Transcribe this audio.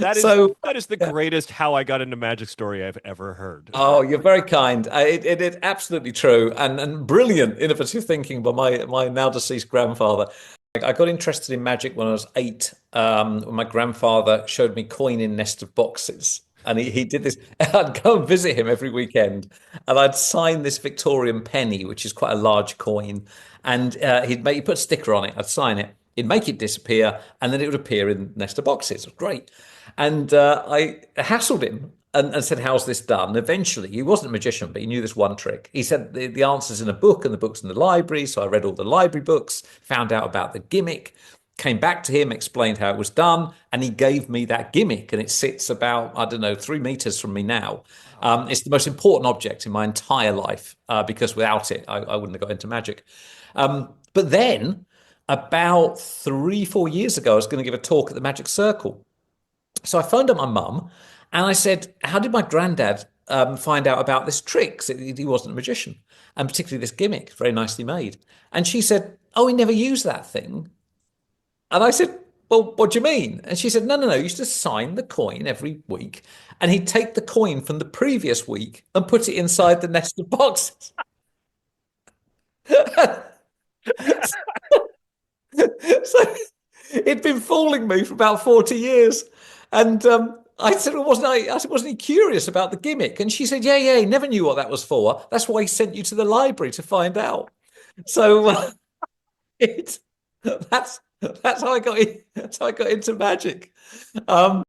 That is So, that is the yeah. greatest how I got into magic story I've ever heard. Oh, you're very kind. It is absolutely true and brilliant, innovative thinking by my now deceased grandfather. I got interested in magic when I was 8. When my grandfather showed me coin in nest of boxes. And he did this. I'd go and visit him every weekend, and I'd sign this Victorian penny, which is quite a large coin. And he'd put a sticker on it. I'd sign it. He'd make it disappear, and then it would appear in nest of boxes. It was great. And I hassled him and said, "How's this done?" Eventually, he wasn't a magician, but he knew this one trick. He said the answer's in a book, and the book's in the library. So I read all the library books, found out about the gimmick, came back to him, explained how it was done, and he gave me that gimmick. And it sits about, I don't know, 3 meters from me now. Wow. It's the most important object in my entire life because without it, I wouldn't have got into magic. But then, about 3, 4 years ago, I was going to give a talk at the Magic Circle. So I phoned up my mum and I said, "How did my granddad find out about this trick? 'Cause he wasn't a magician, and particularly this gimmick, very nicely made." And she said, "Oh, he never used that thing." And I said, "Well, what do you mean?" And she said, "No, no, no. He used to sign the coin every week, and he'd take the coin from the previous week and put it inside the nest of boxes." So it'd been fooling me for about 40 years. And I said, "Well, I said, wasn't he curious about the gimmick?" And she said, "Yeah, yeah, he never knew what that was for. That's why he sent you to the library to find out." So it that's that's how I got in, that's how I got into magic.